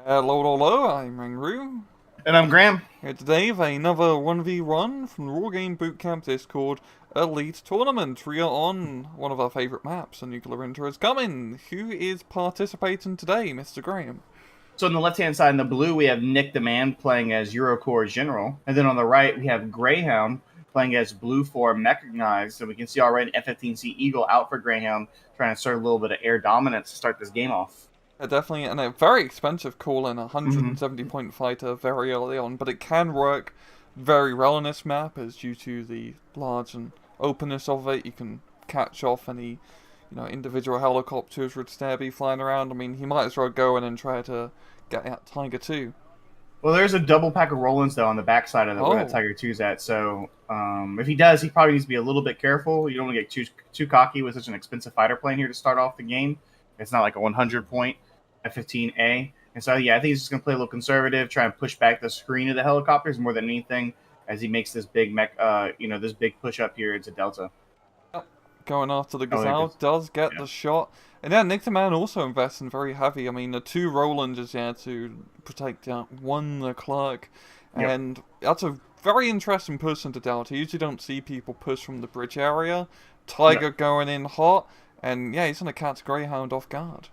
Hello, I'm Ringru. And I'm Graham. Here today with another 1v1 from the Wargame Bootcamp Discord Elite Tournament. We are on one of our favourite maps, a nuclear winter is coming. Who is participating today, Mr. Graham? So on the left-hand side in the blue, we have Nick the Man playing as Eurocorps General. And then on the right, we have Greyhound playing as Blue 4 Mechanized. So we can see already F-15C Eagle out for Greyhound, trying to assert a little bit of air dominance to start this game off. Definitely, and a very expensive call in a Mm-hmm. 170 point fighter very early on, but it can work very well on this map as due to the large and openness of it. You can catch off any, individual helicopters would still be flying around. I mean, he might as well go in and try to get out Tiger 2. Well, there's a double pack of Rollins, though, on the backside of where that Oh, Tiger 2's at. So if he does, he probably needs to be a little bit careful. You don't want to get too cocky with such an expensive fighter plane here to start off the game. It's not like a 100 point F-15A. And so, yeah, I think he's just going to play a little conservative, try and push back the screen of the helicopters more than anything as he makes this big this big push up here into Delta. yep. Going after the Oh, there it Gazelle is. does get Yeah. the shot. And yeah, Nick the Man also invests in very heavy. I mean, the two Roland is there to protect one the clerk. Yep. And that's a very interesting push into Delta. You usually don't see people push from the bridge area. Yep. Tiger going in hot. And yeah, he's going to catch Greyhound off guard.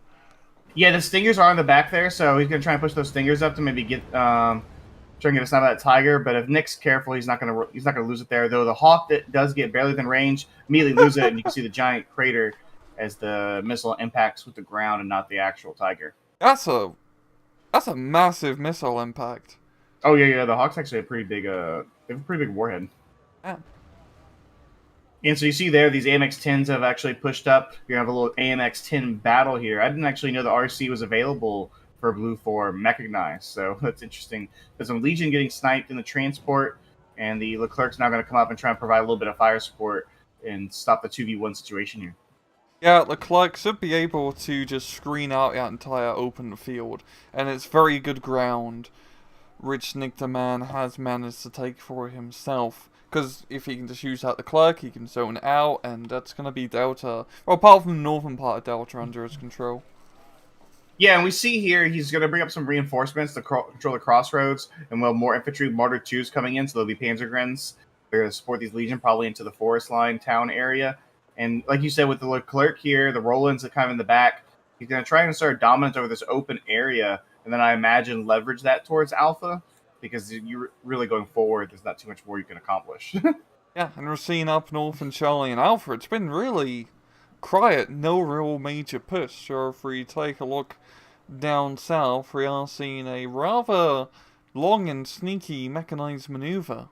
Yeah, the stingers are in the back there, so he's going to try and push those stingers up to maybe get try and get a snap at that Tiger. But if Nick's careful, he's not gonna lose it there. Though the Hawk that does get barely within range immediately lose it, and you can see the giant crater as the missile impacts with the ground and not the actual Tiger. That's a that's a massive missile impact. Oh yeah. The Hawk's actually a pretty big they have a pretty big warhead. Yeah. And so you see there, these AMX-10s have actually pushed up. You have a little AMX-10 battle here. I didn't actually know the RC was available for Blue 4 Mechanized, so that's interesting. There's some Legion getting sniped in the transport, and the Leclerc's now going to come up and try and provide a little bit of fire support and stop the 2v1 situation here. Yeah, Leclerc should be able to just screen out that entire open field, and it's very good ground, which Nick the Man has managed to take for himself. Because if he can just use out the Leclerc, he can zone out, and that's going to be Delta, well, apart from the northern part of Delta under his control. Yeah, and we see here he's going to bring up some reinforcements to control the crossroads, and we'll have more infantry Martyr 2s coming in, so there'll be Panzergrens. They're going to support these Legion probably into the forest line town area. And like you said, with the Leclerc here, the Roland's kind of in the back. He's going to try and start dominance over this open area, and then I imagine leverage that towards Alpha, because you're really going forward. There's not too much more you can accomplish. Yeah, and we're seeing up north in Charlie and Alpha, it's been really quiet, no real major push. So if we take a look down south, we are seeing a rather long and sneaky mechanized maneuver.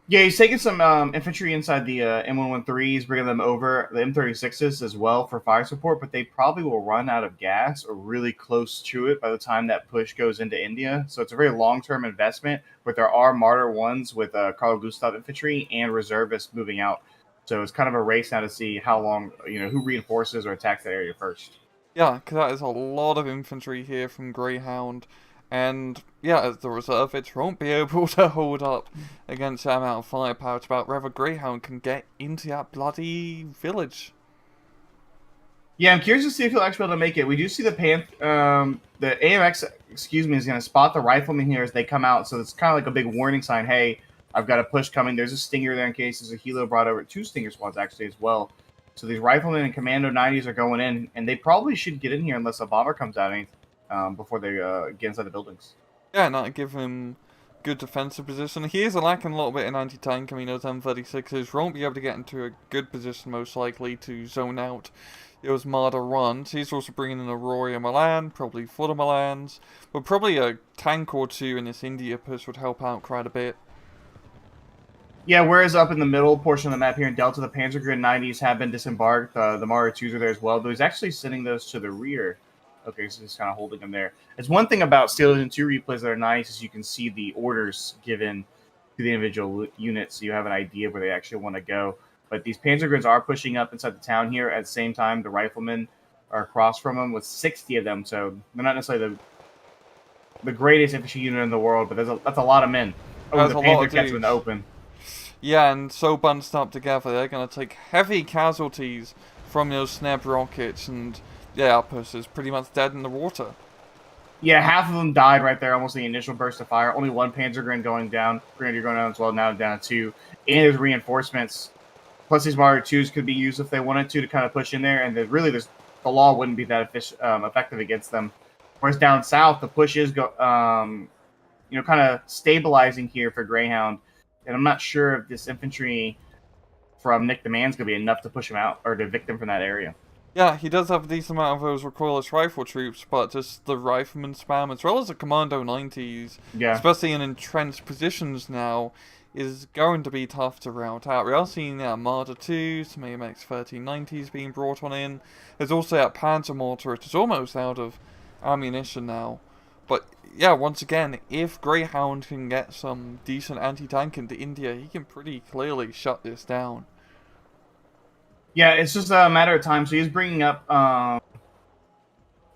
Yeah, he's taking some infantry inside the M113s, bringing them over the M36s as well for fire support, but they probably will run out of gas or really close to it by the time that push goes into India. So it's a very long-term investment, but there are Martyr 1s with Carl Gustav infantry and reservists moving out. So it's kind of a race now to see how long, who reinforces or attacks that area first. Yeah, because that is a lot of infantry here from Greyhound. And yeah, as the reservists won't be able to hold up against that amount of firepower. It's about whether Greyhound can get into that bloody village. Yeah, I'm curious to see if he'll actually be able to make it. We do see the AMX, excuse me, is going to spot the riflemen here as they come out. So it's kind of like a big warning sign. Hey, I've got a push coming. There's a Stinger there in case there's a Helo brought over. Two Stinger squads actually as well. So these riflemen and Commando 90s are going in, and they probably should get in here unless a bomber comes out before they get inside the buildings. Yeah, and that give him good defensive position. He is lacking a little bit in anti-tank. I mean, those M36s won't be able to get into a good position, most likely, to zone out those Marder runs. He's also bringing in a Roya Milan, probably Footer Milans, but probably a tank or two in this India push would help out quite a bit. Yeah, whereas up in the middle portion of the map here in Delta, the Panzergren 90s have been disembarked. The Marder 2s are there as well, but he's actually sending those to the rear. Okay, so he's kind of holding them there. It's one thing about Steel Legion 2 replays that are nice is you can see the orders given to the individual units, so you have an idea of where they actually want to go. But these Panzergrens are pushing up inside the town here. At the same time, the riflemen are across from them with 60 of them, so they're not necessarily the greatest infantry unit in the world, but that's a lot of men. Oh, That's the a lot Panzer of gets them in the dudes. open. Yeah, and so bunched up together, they're going to take heavy casualties from those snap rockets, and yeah, our push is pretty much dead in the water. Yeah, half of them died right there, almost the initial burst of fire. Only one Panzergrenadier going down. Grenadier going down as well, now down to 2. And there's reinforcements. Plus, these Marder 2s could be used if they wanted to kind of push in there. And really, the law wouldn't be that effective against them. Whereas down south, the push is kind of stabilizing here for Greyhound. And I'm not sure if this infantry from Nick the Man's going to be enough to push him out or to evict him from that area. Yeah, he does have a decent amount of those recoilless rifle troops, but just the rifleman spam, as well as the Commando 90s, especially in entrenched positions now, is going to be tough to rout out. We are seeing Marder 2, some AMX 1390s being brought on in. There's also that Panzer Mortar, which is almost out of ammunition now. But yeah, once again, if Greyhound can get some decent anti-tank into India, he can pretty clearly shut this down. Yeah, it's just a matter of time. So he's bringing up,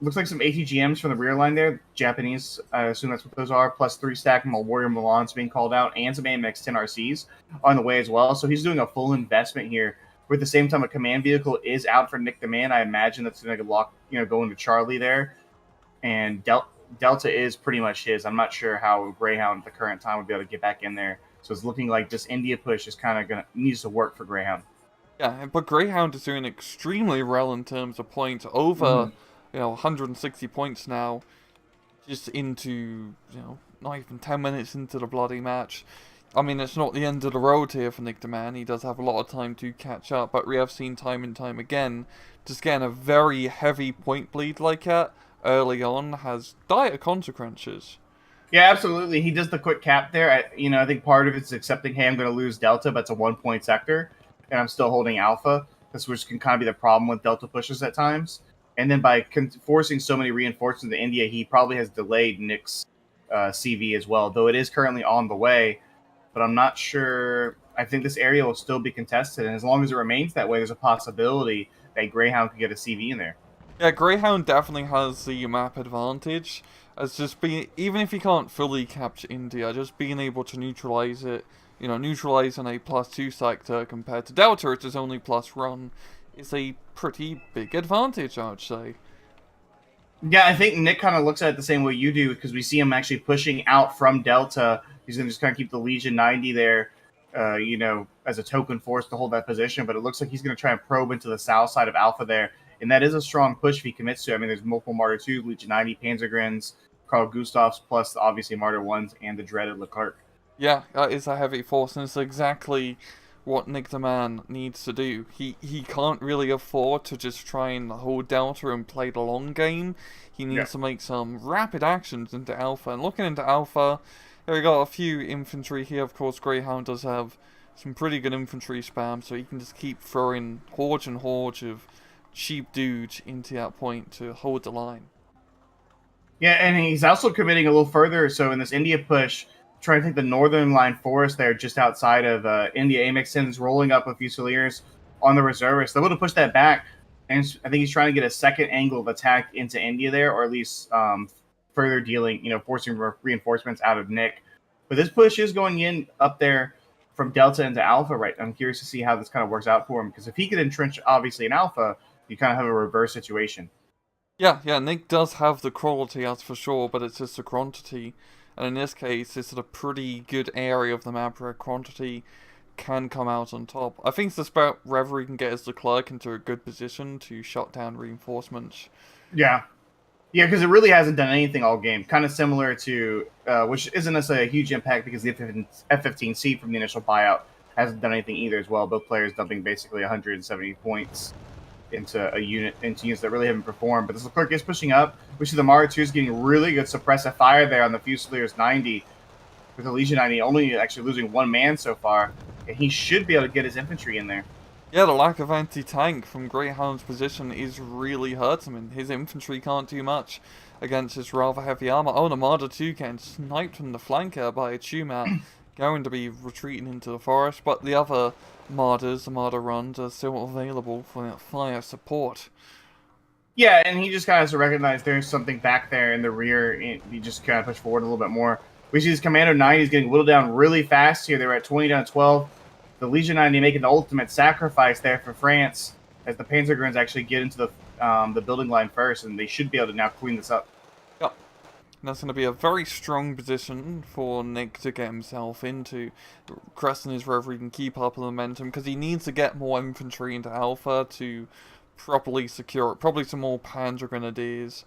looks like some ATGMs from the rear line there. Japanese, I assume that's what those are. Plus 3-stack Warrior Milans being called out. And some AMX 10 RCs on the way as well. So he's doing a full investment here. But at the same time, a command vehicle is out for Nick the Man. I imagine that's going to go into Charlie there. And Delta is pretty much his. I'm not sure how Greyhound at the current time would be able to get back in there. So it's looking like this India push is kind of needs to work for Greyhound. Yeah, but Greyhound is doing extremely well in terms of points, over 160 points now, just into, not even 10 minutes into the bloody match. I mean, it's not the end of the road here for Nick the Man. He does have a lot of time to catch up, but we have seen time and time again, just getting a very heavy point bleed like that early on has dire consequences. Yeah, absolutely. He does the quick cap there. I think part of it's accepting, hey, I'm going to lose Delta, but it's a 1-point sector. And I'm still holding Alpha, which can kind of be the problem with Delta pushes at times. And then by forcing so many reinforcements into India, he probably has delayed Nick's CV as well, though it is currently on the way. But I'm not sure. I think this area will still be contested, and as long as it remains that way, there's a possibility that Greyhound could get a CV in there. Yeah, Greyhound definitely has the map advantage, as even if he can't fully capture India, just being able to neutralize it, neutralizing a +2 sector compared to Delta, which is only +1, is a pretty big advantage, I would say. Yeah, I think Nick kind of looks at it the same way you do, because we see him actually pushing out from Delta. He's going to just kind of keep the Legion 90 there, as a token force to hold that position. But it looks like he's going to try and probe into the south side of Alpha there. And that is a strong push if he commits to it. I mean, there's multiple Marder 2, Legion 90, Panzergrens, Carl Gustavs, plus obviously Marder 1s and the dreaded Leclerc. Yeah, that is a heavy force, and it's exactly what Nick the Man needs to do. He can't really afford to just try and hold Delta and play the long game. He needs to make some rapid actions into Alpha. And looking into Alpha, we got a few infantry here. Of course, Greyhound does have some pretty good infantry spam, so he can just keep throwing hordes and hordes of cheap dudes into that point to hold the line. Yeah, and he's also committing a little further. So in this India push, trying to take the northern line forest there just outside of India. AMX 10 is rolling up a Fusiliers on the reservists. They're able to push that back, and I think he's trying to get a second angle of attack into India there, or at least further dealing, forcing reinforcements out of Nick. But this push is going in up there from Delta into Alpha, right? I'm curious to see how this kind of works out for him, because if he could entrench, obviously, in Alpha, you kind of have a reverse situation. Yeah, Nick does have the quality, that's for sure, but it's just the quantity. And in this case, it's a pretty good area of the map where quantity can come out on top. I think it's just about whether he can get his Leclerc into a good position to shut down reinforcements. Yeah, because it really hasn't done anything all game. Kind of similar to, which isn't necessarily a huge impact because the F-15C from the initial buyout hasn't done anything either as well. Both players dumping basically 170 points into units that really haven't performed. But this Leclerc is pushing up. We see the Marder 2 is getting really good suppressive fire there on the Fusiliers 90, with the Legion 90 only actually losing one man so far, and he should be able to get his infantry in there. Yeah, the lack of anti-tank from Greyhound's position is really hurting him. His infantry can't do much against his rather heavy armor. Oh, the Marder 2 getting sniped from the flanker by a Chumat, going to be retreating into the forest, but the other Marders, the Marder runs, are still available for that fire support. Yeah, and he just kind of has to recognize there's something back there in the rear, and he just kind of push forward a little bit more. We see his Commander 90 is getting whittled down really fast here. They're at 20 down to 12. The Legion 90 making the ultimate sacrifice there for France, as the Panzergrens actually get into the building line first, and they should be able to now clean this up. And that's going to be a very strong position for Nick to get himself into. Crescent is wherever he can keep up the momentum, because he needs to get more infantry into Alpha to properly secure it. Probably some more Panzer Grenadiers,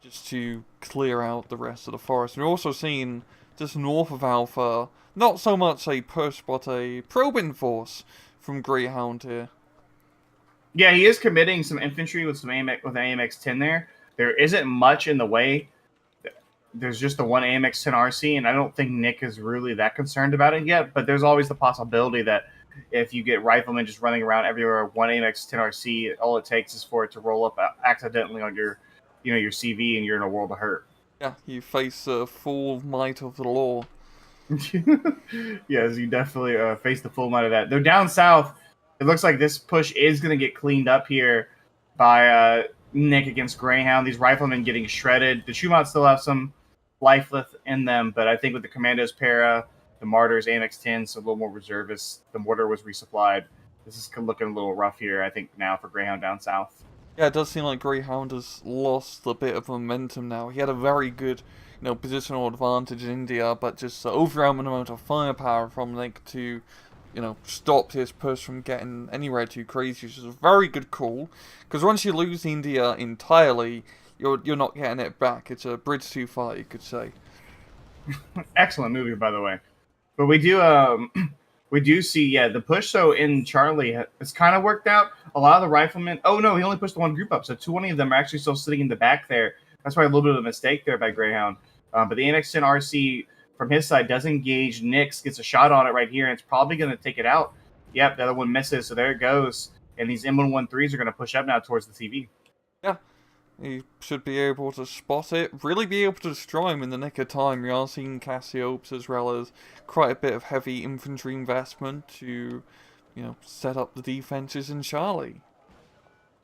just to clear out the rest of the forest. We're also seeing, just north of Alpha, not so much a push, but a probing force from Greyhound here. Yeah, he is committing some infantry with some AMX, with AMX-10 there. There isn't much in the way. There's just the one AMX-10 RC, and I don't think Nick is really that concerned about it yet, but there's always the possibility that if you get riflemen just running around everywhere, one AMX-10 RC, all it takes is for it to roll up accidentally on your, your CV, and you're in a world of hurt. Yeah, you face the full might of the law. Yes, you definitely face the full might of that. They're down south. It looks like this push is going to get cleaned up here by Nick against Greyhound. These riflemen getting shredded. The Schumann still have some life left in them, but I think with the Commandos para, the Martyrs, AMX-10s, a little more reservists, the mortar was resupplied. This is looking a little rough here, I think, now for Greyhound down south. Yeah, it does seem like Greyhound has lost a bit of momentum now. He had a very good, positional advantage in India, but just the overwhelming amount of firepower from Nick to, stop his push from getting anywhere too crazy, which is a very good call. Because once you lose India entirely, you're not getting it back. It's a bridge too far, you could say. Excellent movie, by the way. But we do see, the push, so in Charlie, it's kind of worked out. A lot of the riflemen, oh no, he only pushed the one group up, so 20 of them are actually still sitting in the back there. That's why a little bit of a mistake there by Greyhound. But the AMX-10 RC from his side does engage Nix, gets a shot on it right here, and it's probably going to take it out. Yep, the other one misses, so there it goes. And these M113s are going to push up now towards the TV. Yeah, he should be able to spot it, really be able to destroy him in the nick of time. We are seeing Cassiopes as well as quite a bit of heavy infantry investment to, set up the defenses in Charlie.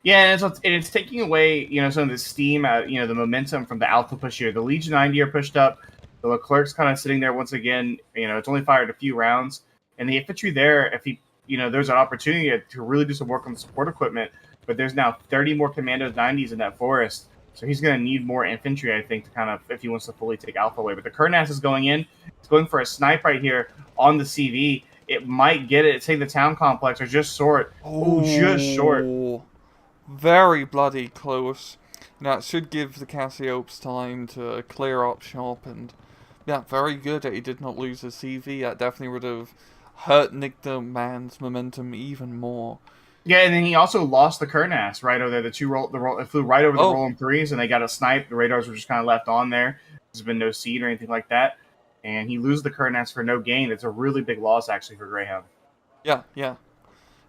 Yeah, and it's taking away, some of the steam, the momentum from the Alpha push here. The Legion 90 are pushed up. The Leclerc's kind of sitting there once again. It's only fired a few rounds. And the infantry there, if he, there's an opportunity to really do some work on the support equipment. But there's now 30 more Commandos 90s in that forest. So he's going to need more infantry, I think, to kind of, if he wants to fully take Alpha away. But the Kurnas is going in. It's going for a snipe right here on the CV. It might get it. Take the town complex or just short. Oh, just short. Very bloody close. Now, it should give the Cassiopes time to clear up shop, and yeah, very good that he did not lose his CV. That definitely would have hurt Nick the Man's momentum even more. Yeah, and then he also lost the Kurnas right over there. It flew right over the rolling threes, and they got a snipe. The radars were just kind of left on there. There's been no seed or anything like that. And he loses the Kurnas for no gain. It's a really big loss, actually, for Greyhound. Yeah.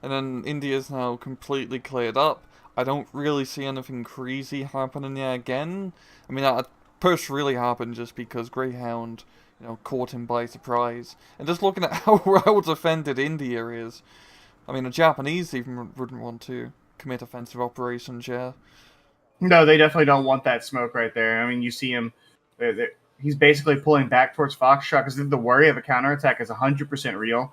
And then India's now completely cleared up. I don't really see anything crazy happening there again. I mean, that push really happened just because Greyhound, caught him by surprise. And just looking at how well defended India is, I mean, the Japanese even wouldn't want to commit offensive operations, yeah. No, they definitely don't want that smoke right there. I mean, you see him, he's basically pulling back towards Foxtrot because the worry of a counterattack is 100% real.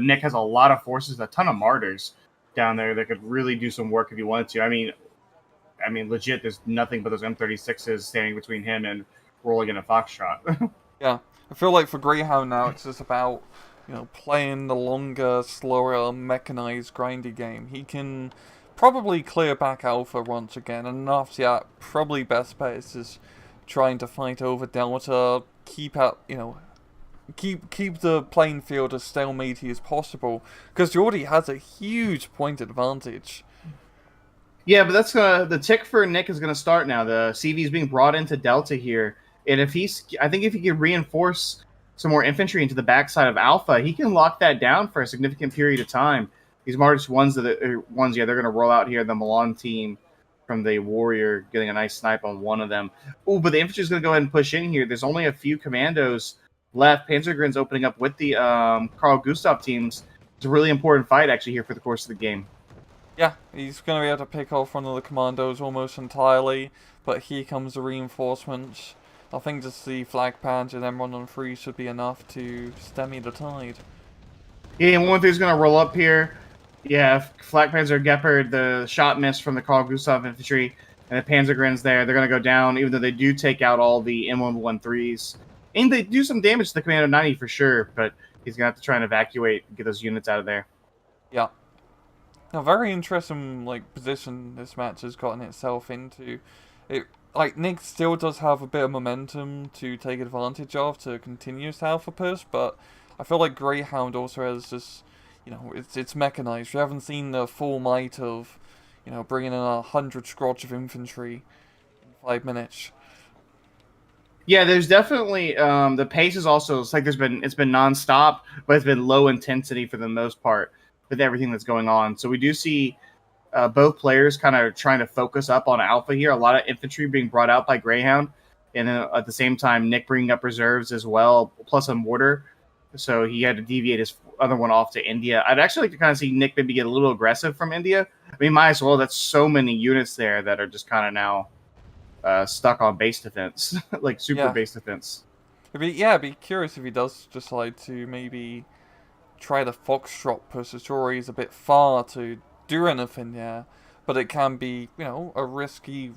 Nick has a lot of forces, a ton of martyrs down there that could really do some work if he wanted to. I mean, legit, there's nothing but those M36s standing between him and rolling in a Foxtrot. Yeah, I feel like for Greyhound now, it's just about, playing the longer, slower, mechanized, grindy game. He can probably clear back Alpha once again, and after that, probably best bet is just trying to fight over Delta, keep the playing field as stalemate as possible, because Geordie has a huge point advantage. Yeah, but that's the tick for Nick is going to start now. The CV is being brought into Delta here, and I think if he can reinforce some more infantry into the backside of Alpha, he can lock that down for a significant period of time. These Martyrs they're going to roll out here. The Milan team from the Warrior getting a nice snipe on one of them. Oh, but the infantry is going to go ahead and push in here. There's only a few commandos left. Panzergren's opening up with the Carl Gustav teams. It's a really important fight, actually, here for the course of the game. Yeah, he's going to be able to pick off one of the commandos almost entirely, but here comes the reinforcements. I think just the Flag Panzer and M113 should be enough to stem the tide. Yeah, and 1-3 is going to roll up here. Yeah, Flak Panzer Gepard, the shot missed from the Carl Gustav infantry, and and the Panzergrins there. They're going to go down, even though they do take out all the M113s. And they do some damage to the Commando 90 for sure, but he's going to have to try and evacuate and get those units out of there. Yeah. A very interesting position this match has gotten itself into. It Nick still does have a bit of momentum to take advantage of to continue his alpha push, but I feel like Greyhound also has just, it's mechanized. We haven't seen the full might of, bringing in 100 scrotch of infantry in 5 minutes. Yeah, there's definitely the pace is also it's been nonstop, but it's been low intensity for the most part with everything that's going on. So we do see both players kind of trying to focus up on alpha here. A lot of infantry being brought out by Greyhound, and then at the same time Nick bringing up reserves as well, plus a mortar. So he had to deviate his other one off to India. I'd actually like to kind of see Nick maybe get a little aggressive from India. I mean, might as well. That's so many units there that are just kind of now stuck on base defense, like super base defense. I'd be curious if he does decide to maybe try the Foxtrot push. The story is a bit far to do anything there, but it can be, a risky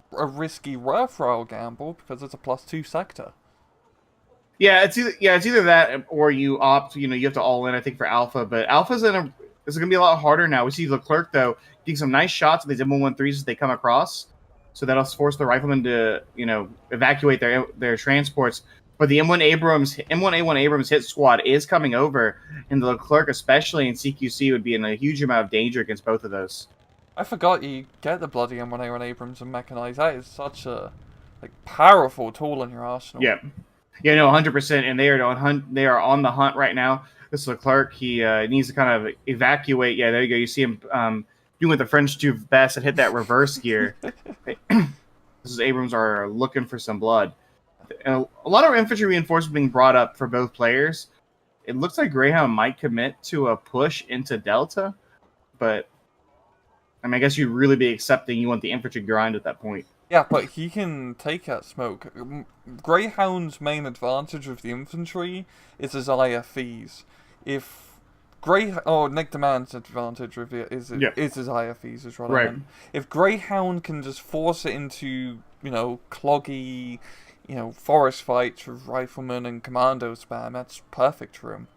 worthwhile gamble because it's a +2 sector. Yeah, it's either that or you opt. You have to all in. I think for Alpha, but Alpha's it's going to be a lot harder now. We see Leclerc though getting some nice shots of these M113s as they come across, so that'll force the riflemen to evacuate their transports. But the M1A1 Abrams hit squad is coming over, and the Leclerc, especially in CQC, would be in a huge amount of danger against both of those. I forgot you get the bloody M1A1 Abrams and mechanized. That is such a powerful tool in your arsenal. Yeah, 100%. And they are on the hunt right now. This Leclerc, he needs to kind of evacuate. Yeah, there you go. You see him doing what the French do best and hit that reverse gear. This Abrams are looking for some blood. And a lot of infantry reinforcements being brought up for both players. It looks like Greyhound might commit to a push into Delta, but I guess you'd really be accepting you want the infantry grind at that point. Yeah, but he can take that smoke. Greyhound's main advantage with the infantry is his IFEs. If Nick Demand's advantage with it is his IFEs as well. Right. If Greyhound can just force it into, cloggy, forest fights with riflemen and commando spam, that's perfect for him.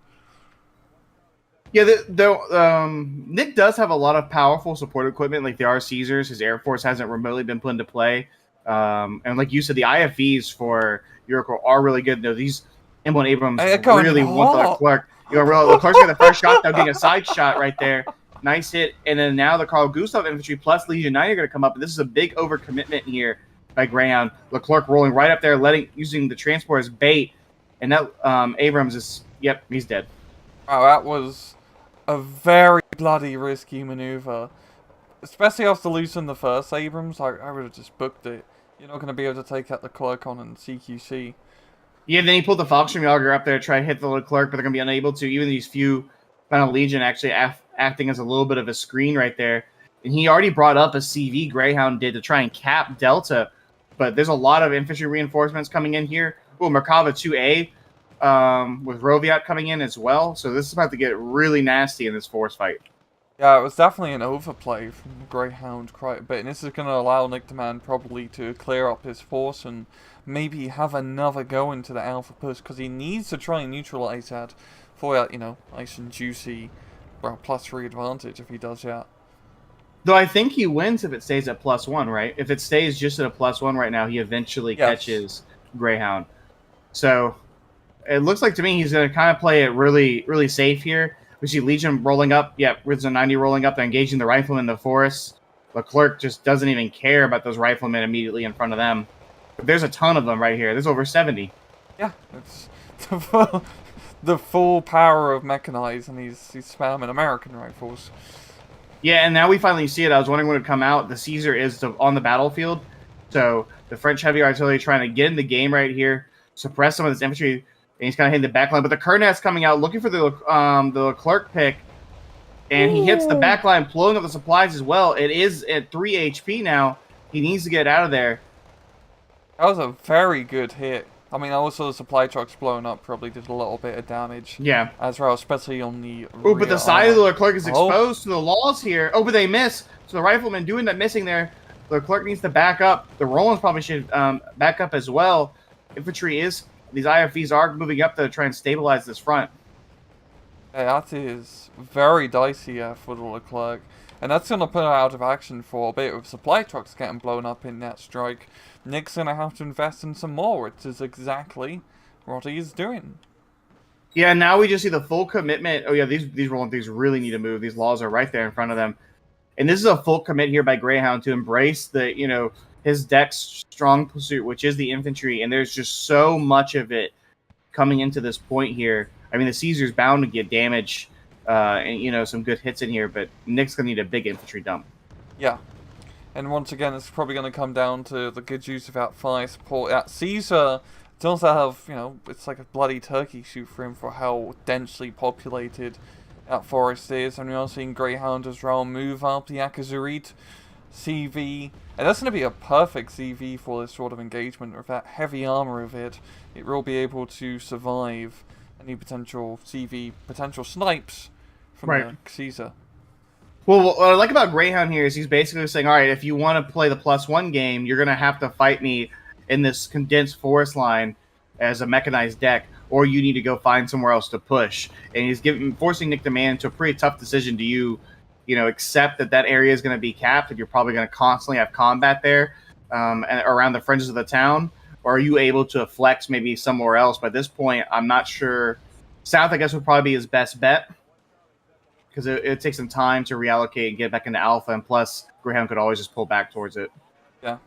Yeah, Nick does have a lot of powerful support equipment, like the R-Caesars. His Air Force hasn't remotely been put into play. And like you said, the IFEs for Iroquois are really good. These M1 Abrams really want the Leclerc. Leclerc's got the first shot, though, getting a side shot right there. Nice hit. And then now the Carl Gustav infantry plus Legion 9 are going to come up. And this is a big overcommitment here by Greyhound. Leclerc rolling right up there, using the transport as bait. And that Abrams is, he's dead. Wow, that was a very bloody risky maneuver. Especially after losing the first Abrams, I would have just booked it. You're not going to be able to take out the Leclerc on CQC. Yeah, then he pulled the Volkswagen up there to try to hit the Leclerc, but they're going to be unable to. Even these few Final Legion actually acting as a little bit of a screen right there. And he already brought up a CV Greyhound did to try and cap Delta, but there's a lot of infantry reinforcements coming in here. Oh, Merkava 2A with Roviat coming in as well. So this is about to get really nasty in this force fight. Yeah, it was definitely an overplay from Greyhound quite a bit, and this is going to allow Nick Demand probably to clear up his force and maybe have another go into the alpha push, because he needs to try and neutralize that for that, nice and juicy, +3 advantage if he does that. Though I think he wins if it stays at +1, right? If it stays just at a +1 right now, he eventually catches Greyhound. So it looks like to me he's going to kind of play it really, really safe here. We see Legion rolling up. Yeah, Rizzo 90 rolling up. They're engaging the riflemen in the forest. Leclerc just doesn't even care about those riflemen immediately in front of them. But there's a ton of them right here. There's over 70. Yeah, it's the full power of mechanized, and he's spamming American rifles. Yeah, and now we finally see it. I was wondering when it would come out. The Caesar is on the battlefield. So the French heavy artillery trying to get in the game right here, suppress some of this infantry. And he's kind of hitting the back line. But the Kernat's coming out looking for the Leclerc pick. And he hits the back line, blowing up the supplies as well. It is at 3 HP now. He needs to get out of there. That was a very good hit. I mean, also the supply trucks blowing up probably did a little bit of damage. Yeah. As well, especially on the Oh, but the side of the Leclerc is exposed to the laws here. Oh, but they miss. So the rifleman doing that missing there. Leclerc needs to back up. The Rollins probably should back up as well. Infantry is... These IFVs are moving up to try and stabilize this front. Yeah, that is very dicey for the Leclerc. And that's going to put her out of action for a bit. With supply trucks getting blown up in that strike, Nick's going to have to invest in some more, which is exactly what he's doing. Yeah, now we just see the full commitment. Oh, yeah, these rolling things really need to move. These laws are right there in front of them. And this is a full commit here by Greyhound to embrace the, his deck's strong pursuit, which is the infantry. And there's just so much of it coming into this point here. I mean, the Caesar's bound to get damage and, some good hits in here, but Nick's going to need a big infantry dump. Yeah. And once again, it's probably going to come down to the good use of that fire support. That Caesar does have, it's like a bloody turkey shoot for him for how densely populated that forest is. And we're also seeing Greyhound as well move up the Akazurit CV. And that's going to be a perfect CV for this sort of engagement. With that heavy armor of it, it will be able to survive any potential CV, potential snipes from the Caesar. Well, what I like about Greyhound here is he's basically saying, all right, if you want to play the +1 game, you're going to have to fight me in this condensed forest line as a mechanized deck, or you need to go find somewhere else to push. And he's forcing Nick DeMann into a pretty tough decision. Do you accept that area is going to be capped and you're probably going to constantly have combat there and around the fringes of the town? Or are you able to flex maybe somewhere else? By this point, I'm not sure. South, I guess, would probably be his best bet because it takes some time to reallocate and get back into alpha. And plus, Greyhound could always just pull back towards it. Yeah.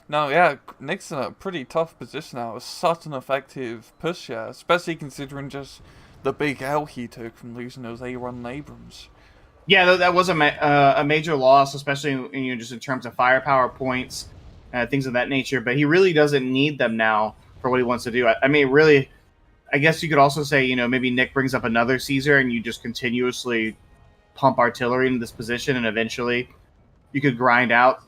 No, yeah, Nick's in a pretty tough position now. It was such an effective push, yeah, especially considering just the big L he took from losing those A1 and Abrams. Yeah, that was a major loss, especially just in terms of firepower points, things of that nature. But he really doesn't need them now for what he wants to do. I mean, really, I guess you could also say, maybe Nick brings up another Caesar and you just continuously pump artillery into this position, and eventually you could grind out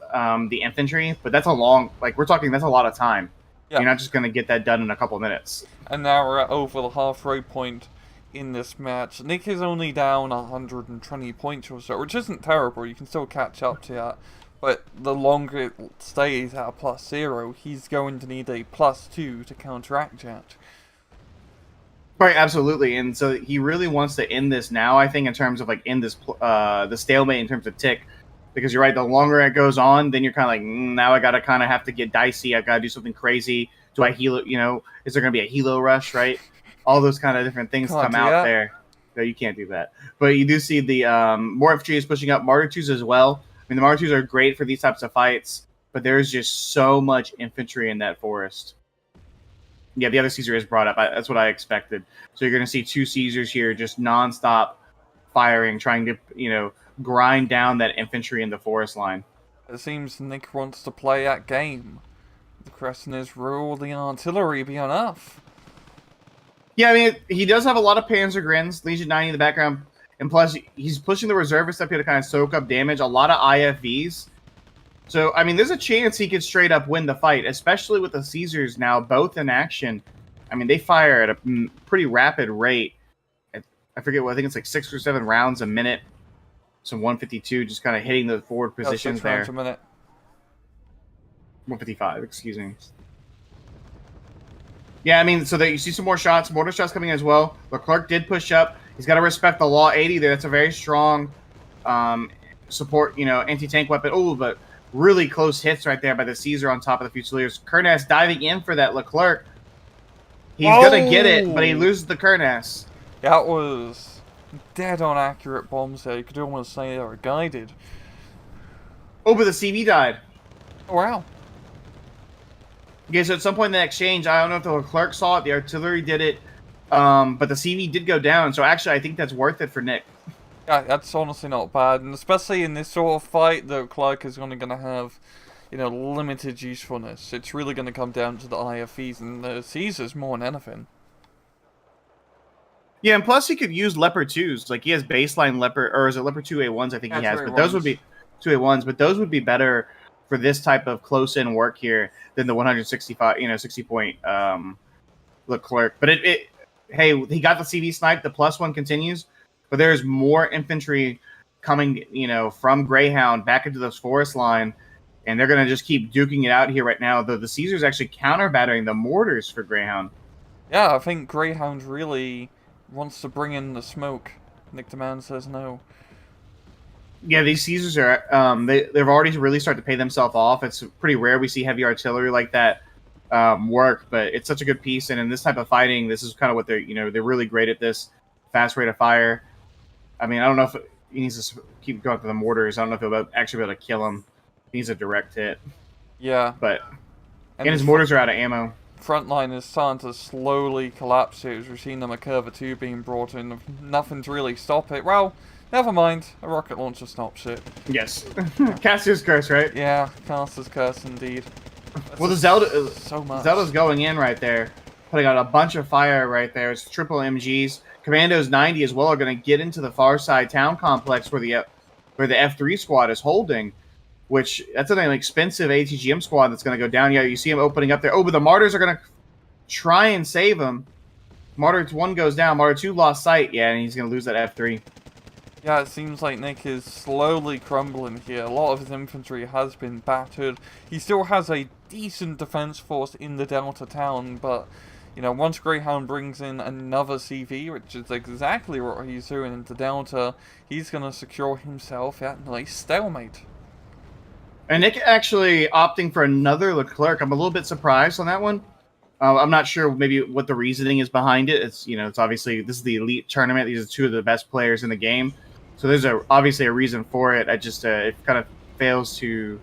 the infantry. But that's that's a lot of time. Yeah. You're not just going to get that done in a couple minutes. And now we're at over the halfway point in this match. Nick is only down 120 points or so, which isn't terrible. You can still catch up to that. But the longer it stays at a +0, he's going to need a +2 to counteract that. Right, absolutely. And so he really wants to end this now, I think, in terms of end this the stalemate in terms of tick. Because you're right, the longer it goes on, then you're kind of like, now I got to kind of have to get dicey. I got to do something crazy. Do I heal it? Is there going to be a helo rush, right? All those kind of different things come out there. No, you can't do that. But you do see the more infantry is pushing up. Martyr 2s as well. I mean, the Martyr 2s are great for these types of fights, but there's just so much infantry in that forest. Yeah, the other Caesar is brought up. That's what I expected. So you're going to see 2 Caesars here just nonstop firing, trying to, grind down that infantry in the forest line. It seems Nick wants to play that game. The question is, will the artillery be enough? Yeah, I mean, he does have a lot of Panzer Grins, Legion 90 in the background, and plus he's pushing the reservists up here to kind of soak up damage, a lot of IFVs. So, I mean, there's a chance he could straight up win the fight, especially with the Caesars now both in action. I mean, they fire at a pretty rapid rate. I forget what, I think it's like 6 or 7 rounds a minute. Some 152 just kind of hitting the forward positions 6 there. rounds a minute. 155, excuse me. Yeah, I mean, so that you see some more shots, mortar shots coming in as well. Leclerc did push up. He's got to respect the Law 80 there. That's a very strong support, anti-tank weapon. Oh, but really close hits right there by the Caesar on top of the Fusiliers. Kernes diving in for that Leclerc. He's going to get it, but he loses the Kernes. That was dead on accurate bombs there. You could almost say they were guided. Oh, but the CV died. Oh, wow. Okay, so at some point in the exchange, I don't know if the Leclerc saw it, the artillery did it, but the CV did go down. So actually, I think that's worth it for Nick. Yeah, that's honestly not bad, and especially in this sort of fight, the Leclerc is only going to have, limited usefulness. It's really going to come down to the IFEs, and the Caesars more than anything. Yeah, and plus he could use Leopard 2s. Like, he has baseline Leopard, or is it Leopard 2A1s I think he has, but those would be 2A1s, but those would be better for this type of close-in work here than the 165, 60-point Leclerc. But hey, he got the CV snipe. The +1 continues, but there's more infantry coming, from Greyhound back into this forest line, and they're going to just keep duking it out here right now. Though the Caesars actually counter-battering the mortars for Greyhound. Yeah, I think Greyhound really wants to bring in the smoke. Nick Demand says no. Yeah, these Caesars are they've already really started to pay themselves off. It's pretty rare we see heavy artillery like that work, but it's such a good piece. And in this type of fighting, this is kind of what they're really great at this fast rate of fire. I mean, I don't know if he needs to keep going to the mortars. I don't know if he'll actually be able to kill him. He needs a direct hit. Yeah, but and his mortars are out of ammo. Front line is starting to slowly collapse here as we've seen the Curva 2 being brought in. Nothing to really stop it. Well, never mind. A rocket launcher stops it. Yes. Caster's curse, right? Yeah, Caster's curse indeed. Well, the Zelda, so much. Zelda's going in right there. Putting out a bunch of fire right there. It's triple MGs. Commandos 90 as well are going to get into the far side town complex where the F3 squad is holding. Which, that's an expensive ATGM squad that's going to go down. Yeah, you see him opening up there. Oh, but the Martyrs are going to try and save him. Martyr 1 goes down. Martyr 2 lost sight. Yeah, and he's going to lose that F3. Yeah, it seems like Nick is slowly crumbling here. A lot of his infantry has been battered. He still has a decent defense force in the Delta town, but, you know, once Greyhound brings in another CV, which is exactly what he's doing into Delta, he's going to secure himself at a nice stalemate. And Nick actually opting for another Leclerc. I'm a little bit surprised on that one. I'm not sure maybe what the reasoning is behind it. It's it's obviously this is the elite tournament. These are two of the best players in the game, so there's obviously a reason for it. I just it kind of fails to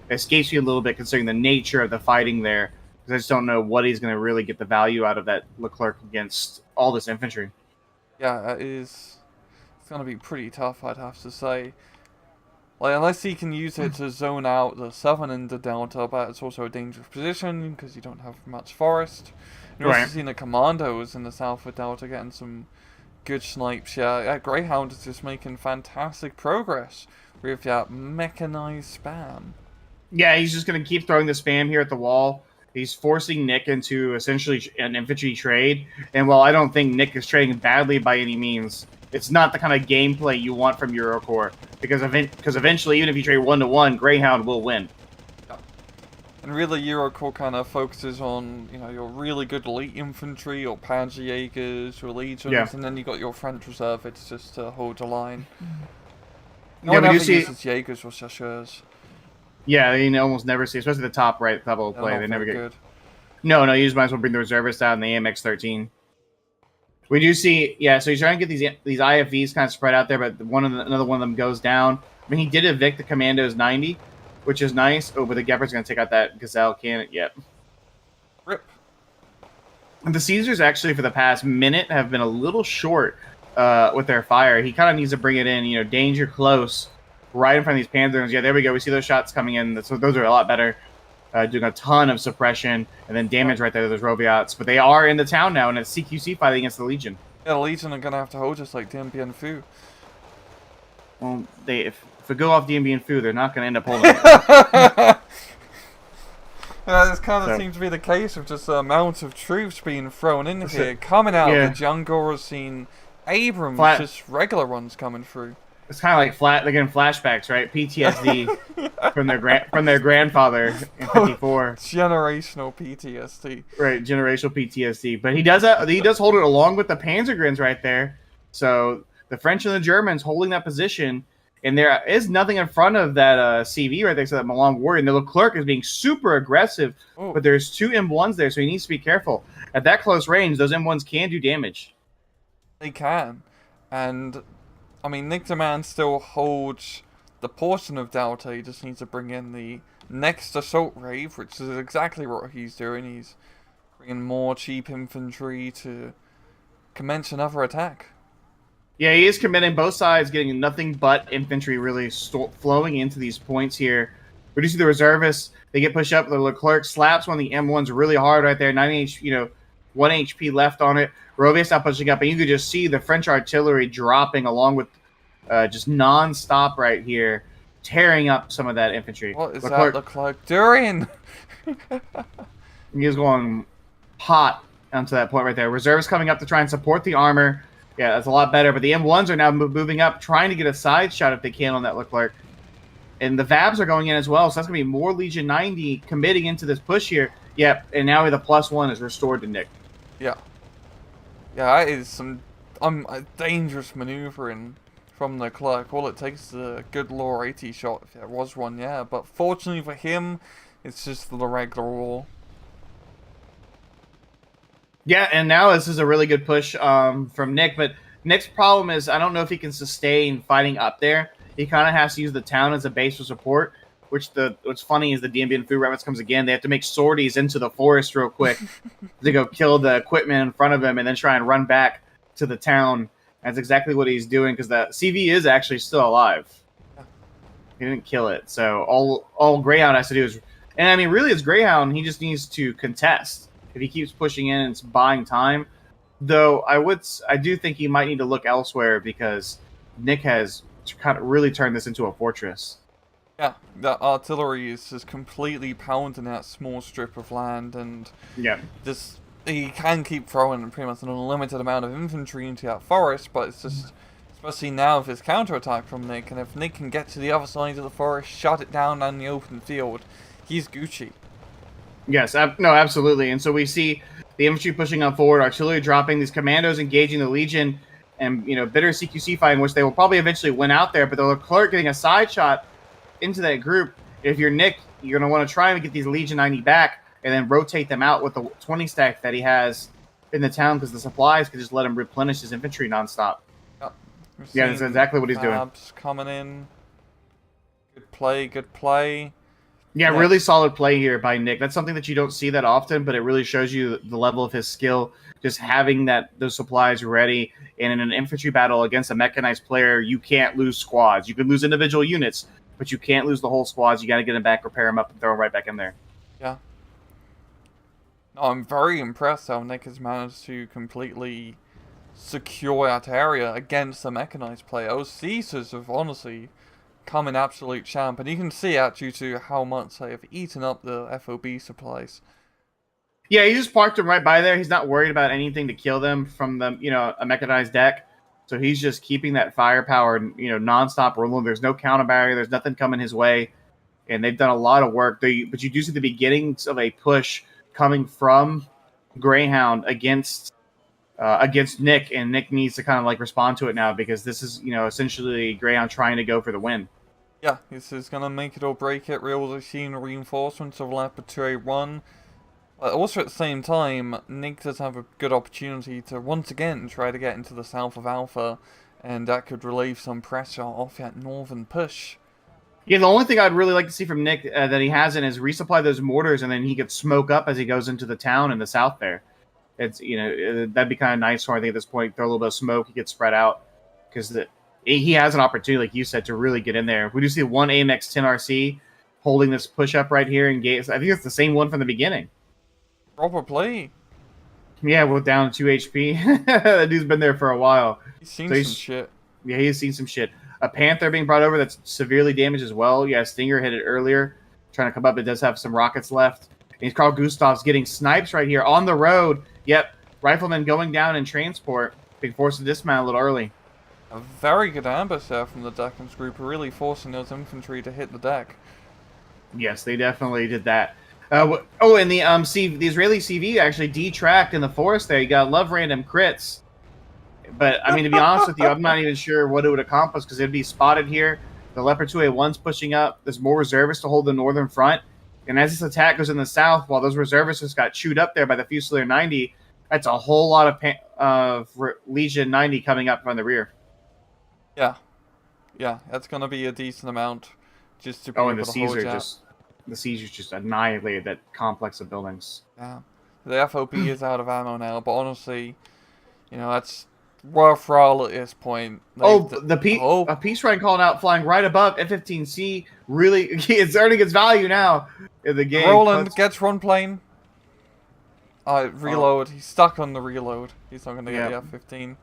escapes me a little bit considering the nature of the fighting there. Because I just don't know what he's going to really get the value out of that Leclerc against all this infantry. Yeah, it's going to be pretty tough, I'd have to say. Like, unless he can use it to zone out the southern end of Delta, but it's also a dangerous position because you don't have much forest. You're also seeing the commandos in the south of Delta getting some good snipes. Yeah, Greyhound is just making fantastic progress with that mechanized spam. Yeah, he's just going to keep throwing the spam here at the wall. He's forcing Nick into essentially an infantry trade. And while I don't think Nick is trading badly by any means, it's not the kind of gameplay you want from Eurocorps. Because eventually, even if you trade 1-to-1, Greyhound will win. And really, Eurocorps kind of focuses on, your really good elite infantry, your Panzerjägers, your legions, and then you got your French reservists just to hold the line. No one ever uses Jaegers or Chasseurs. Yeah, you almost never see, especially the top right level of play. They never get good. No, you just might as well bring the reservists out in the AMX-13. We do see, so he's trying to get these IFVs kind of spread out there, but another one of them goes down. I mean, he did evict the Commandos 90, which is nice. Oh, but the Gepard's going to take out that Gazelle cannon. Yep. Rip. And the Caesars actually, for the past minute, have been a little short with their fire. He kind of needs to bring it in, danger close, right in front of these Panzers. Yeah, there we go. We see those shots coming in. So those are a lot better. Doing a ton of suppression and then damage right there to those Roviats. But they are in the town now, and it's CQC fighting against the Legion. Yeah, the Legion are going to have to hold us like Dien Bien Phu. Well, if we go off Dien Bien Phu, they're not going to end up holding it. This kind of seems to be the case of just the amount of troops being thrown in here. Coming out of the jungle, we're seeing Abrams, just regular ones coming through. It's kind of like they're getting flashbacks, right? PTSD from their grandfather in '54. Generational PTSD. Right, generational PTSD. But he does hold it along with the Panzergrins right there. So the French and the Germans holding that position, and there is nothing in front of that CV right there, so that Milan Warrior. And the Leclerc is being super aggressive, but there's two M1s there, so he needs to be careful. At that close range, those M1s can do damage. They can, and I mean, Nick Demand still holds the portion of Delta. He just needs to bring in the next assault wave, which is exactly what he's doing. He's bringing more cheap infantry to commence another attack. Yeah, he is committing both sides, getting nothing but infantry really flowing into these points here. We do see the reservists. They get pushed up. The Leclerc slaps one of the M1s really hard right there. 1 HP left on it. Rovius not pushing up, and you could just see the French artillery dropping along with just non-stop right here, tearing up some of that infantry. What is that Leclerc doing? He is going hot onto that point right there. Reserves coming up to try and support the armor. Yeah, that's a lot better, but the M1s are now moving up, trying to get a side shot if they can on that Leclerc. And the Vabs are going in as well, so that's going to be more Legion 90 committing into this push here. Yep, and now the +1 is restored to Nick. Yeah. Yeah, that is some a dangerous maneuvering from the clerk. All it takes is a good lore 80 shot, if there was one, yeah. But fortunately for him, it's just the regular wall. Yeah, and now this is a really good push from Nick, but Nick's problem is I don't know if he can sustain fighting up there. He kind of has to use the town as a base for support, what's funny is the DMB and food reference comes again. They have to make sorties into the forest real quick to go kill the equipment in front of him and then try and run back to the town. That's exactly what he's doing because the CV is actually still alive. He didn't kill it. So all Greyhound has to do is... And I mean, really, as Greyhound, he just needs to contest. If he keeps pushing in and it's buying time. Though I do think he might need to look elsewhere because Nick has kind of really turned this into a fortress. Yeah, the artillery is just completely pounding that small strip of land, and yeah, just he can keep throwing pretty much an unlimited amount of infantry into that forest, but it's just, especially now with his counterattack from Nick, and if Nick can get to the other side of the forest, shut it down on the open field, he's Gucci. Yes, no, absolutely. And so we see the infantry pushing on forward, artillery dropping, these commandos engaging the Legion, and bitter CQC fight in which they will probably eventually win out there. But the Leclerc getting a side shot into that group. If you're Nick, you're going to want to try and get these Legion 90 back, and then rotate them out with the 20 stack that he has in the town because the supplies could just let him replenish his infantry nonstop. Yep. Yeah, that's exactly what he's doing. Coming in. Good play, good play. Yeah, really solid play here by Nick. That's something that you don't see that often, but it really shows you the level of his skill. Just having those supplies ready, and in an infantry battle against a mechanized player, you can't lose squads. You can lose individual units, but you can't lose the whole squads. You got to get them back, repair them up, and throw them right back in there. Yeah. No, I'm very impressed how Nick has managed to completely secure that area against the mechanized player. Those Caesars have honestly come in absolute champ, and you can see that due to how much they have eaten up the FOB supplies. Yeah, he just parked them right by there. He's not worried about anything to kill them from the a mechanized deck. So he's just keeping that firepower, nonstop rolling. There's no counter barrier. There's nothing coming his way, and they've done a lot of work. But you do see the beginnings of a push coming from Greyhound against Nick, and Nick needs to kind of respond to it now because this is essentially Greyhound trying to go for the win. Yeah, this is gonna make it or break it. We're also seeing reinforcements of Leopard 2A1. But also at the same time, Nick does have a good opportunity to once again try to get into the south of Alpha, and that could relieve some pressure off that northern push. Yeah, the only thing I'd really like to see from Nick that he hasn't is resupply those mortars, and then he could smoke up as he goes into the town in the south there. It's that'd be kind of nice for him, I think, at this point. Throw a little bit of smoke, he gets spread out because he has an opportunity, like you said, to really get in there. We do see one AMX 10 RC holding this push up right here, and I think it's the same one from the beginning. Proper play. Yeah, we're down to 2 HP. That dude's been there for a while. He's seen some shit. Yeah, he's seen some shit. A Panther being brought over that's severely damaged as well. Yeah, Stinger hit it earlier. Trying to come up. It does have some rockets left. And Carl Gustav's getting snipes right here on the road. Yep, Rifleman going down in transport. Being forced to dismount a little early. A very good ambush there from the Decans group, really forcing those infantry to hit the deck. Yes, they definitely did that. And the Israeli CV actually detracked in the forest there. You got love random crits. But, I mean, to be honest with you, I'm not even sure what it would accomplish because it'd be spotted here. The Leopard 2A1's pushing up. There's more reservists to hold the northern front. And as this attack goes in the south, while those reservists just got chewed up there by the Fusilier 90, that's a whole lot of Legion 90 coming up from the rear. Yeah. Yeah, that's going to be a decent amount just to be able to hold out. The Caesars just annihilated that complex of buildings. Yeah. The FOB is out of ammo now, but honestly, that's worthwhile at this point. A Peace Ryan calling out, flying right above F-15C. Really, it's earning its value now in the game. Roland gets one plane. Reload. He's stuck on the reload. He's not going to get the F-15.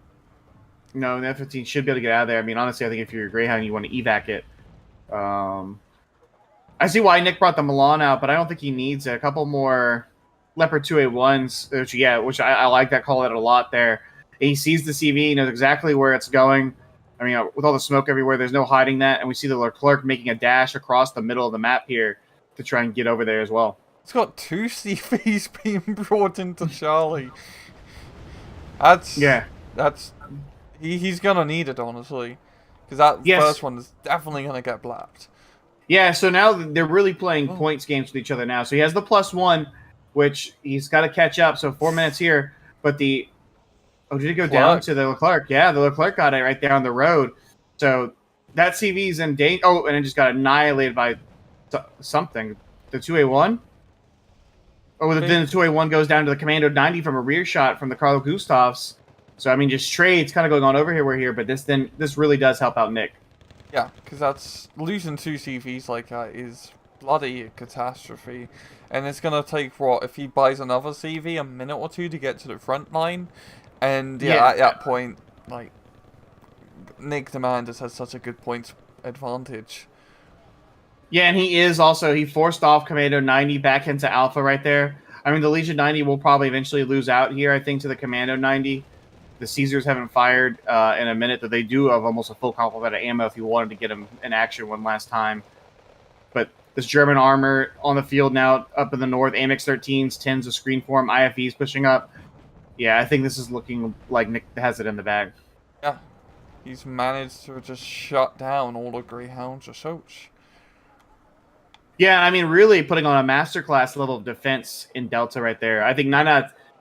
No, the F-15 should be able to get out of there. I mean, honestly, I think if you're a Greyhound, you want to evac it. I see why Nick brought the Milan out, but I don't think he needs it. A couple more Leopard 2A1s, which I like that call out a lot there. He sees the CV, he knows exactly where it's going. I mean, with all the smoke everywhere, there's no hiding that. And we see the Leclerc making a dash across the middle of the map here to try and get over there as well. It's got 2 CVs being brought into Charlie. That's he's gonna need it, honestly, because that first one is definitely gonna get blapped. Yeah, so now they're really playing points games with each other now. So he has the +1, which he's got to catch up. So 4 minutes here, but did it go down to the Leclerc? Yeah, the Leclerc got it right there on the road. So that CV's in danger. Oh, and it just got annihilated by something. The 2A1. Oh, then the 2A1 goes down to the Commando 90 from a rear shot from the Carlo Gustavs. So I mean, just trades kind of going on over here. We're here, but this really does help out Nick. Yeah, because that's losing 2 CVs like that is bloody a catastrophe, and it's gonna take if he buys another CV, a minute or 2 to get to the front line, and at that point, like Nick the man just has such a good points advantage. Yeah, and he forced off Commando 90 back into Alpha right there. I mean, the Legion 90 will probably eventually lose out here, I think, to the Commando 90. The Caesars haven't fired in a minute, that they do have almost a full complement of ammo if you wanted to get them in action one last time. But this German armor on the field now up in the north, AMX 13s, 10s of screen form, IFEs pushing up. Yeah, I think this is looking like Nick has it in the bag. Yeah, he's managed to just shut down all the Greyhounds assaults. Yeah, I mean, really putting on a masterclass level of defense in Delta right there. I think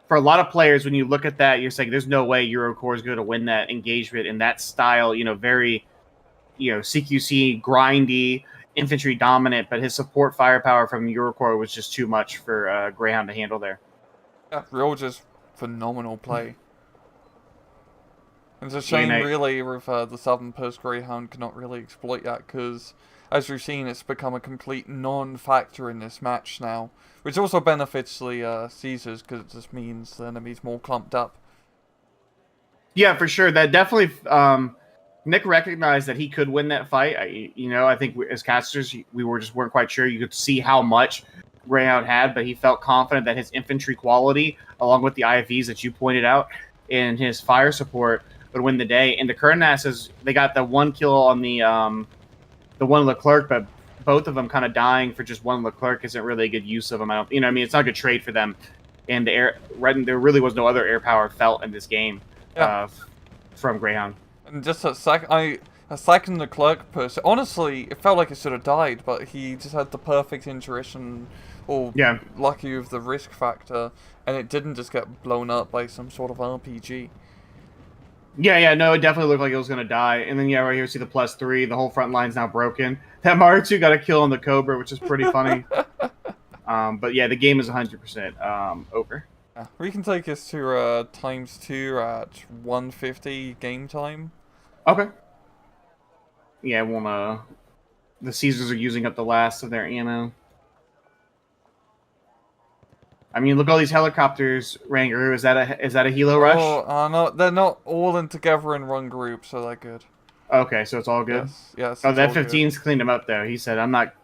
for a lot of players, when you look at that, you're saying there's no way Eurocorps is going to win that engagement in that style, very, CQC, grindy, infantry dominant, but his support firepower from Eurocorps was just too much for Greyhound to handle there. Yeah, real just phenomenal play. It's a shame, really, with the Southern Post Greyhound cannot really exploit that, because as we've seen, it's become a complete non-factor in this match now, which also benefits the Caesars, because it just means the enemy's more clumped up. Yeah, for sure. That definitely, Nick recognized that he could win that fight. I think as casters, we weren't quite sure. You could see how much Greyhound had, but he felt confident that his infantry quality, along with the IFVs that you pointed out, and his fire support would win the day. And the Kernasses, they got the 1 kill on the one Leclerc, but both of them kind of dying for just one Leclerc isn't really a good use of them. It's not a good trade for them. And there really was no other air power felt in this game from Greyhound. And just a second Leclerc person. Honestly, it felt like it should have died, but he just had the perfect intuition, or lucky with the risk factor, and it didn't just get blown up by some sort of RPG. Yeah, no, it definitely looked like it was going to die. And then, right here, see the +3. The whole front line's now broken. That Maru-2 got a kill on the Cobra, which is pretty funny. But yeah, the game is 100% over. Yeah, we can take us to ×2 at 150 game time. Okay. Yeah, the Caesars are using up the last of their ammo. I mean, look at all these helicopters, Rangaroo. Is that a helo rush? Oh, no, they're not all in together in one group, so they're good. Okay, so it's all good? Yes. Oh, that F-15's cleaned him up, though. He said,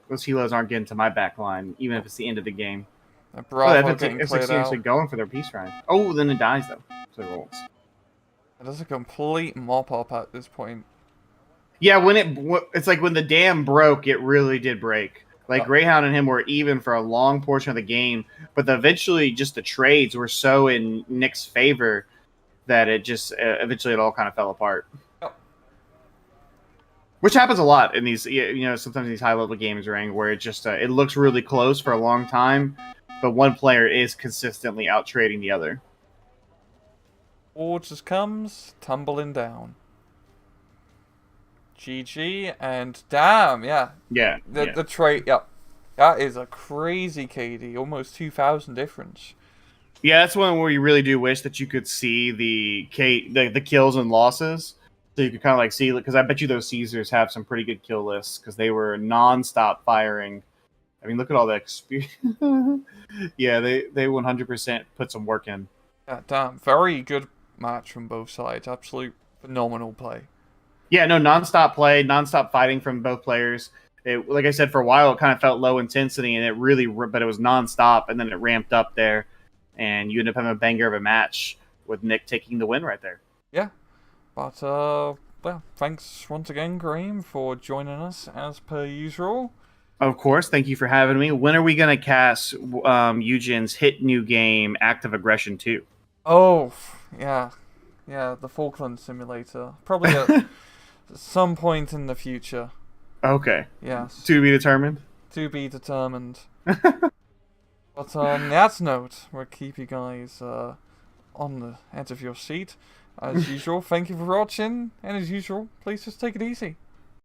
those helos aren't getting to my back line, even if it's the end of the game. Bravo, that F-16's actually going for their peace ride. Oh, then it dies, though. So it rolls. It is a complete mop-up at this point. Yeah, it's like when the dam broke, it really did break. Like, Greyhound and him were even for a long portion of the game, but eventually just the trades were so in Nick's favor that it just eventually it all kind of fell apart. Yep. Which happens a lot in these, sometimes these high-level games, where it just it looks really close for a long time, but one player is consistently out-trading the other. Or just comes tumbling down. GG, and damn, yeah. Yeah. The trade, that is a crazy KD, almost 2,000 difference. Yeah, that's one where you really do wish that you could see the kills and losses, so you could kind of like see, because I bet you those Caesars have some pretty good kill lists, because they were non-stop firing. I mean, look at all the experience. Yeah, they 100% put some work in. Yeah, damn, very good match from both sides. Absolute phenomenal play. Yeah, no, non-stop play, non-stop fighting from both players. Like I said, for a while it kind of felt low intensity, and but it was non-stop, and then it ramped up there, and you end up having a banger of a match with Nick taking the win right there. Yeah, but well, thanks once again, Graham, for joining us as per usual. Of course, thank you for having me. When are we going to cast Eugen's hit new game, Active Aggression 2? Oh, yeah. Yeah, the Falkland Simulator. Probably at some point in the future. Okay. Yes. To be determined? To be determined. But on that note, we'll keep you guys on the edge of your seat. As usual, thank you for watching, and as usual, please just take it easy.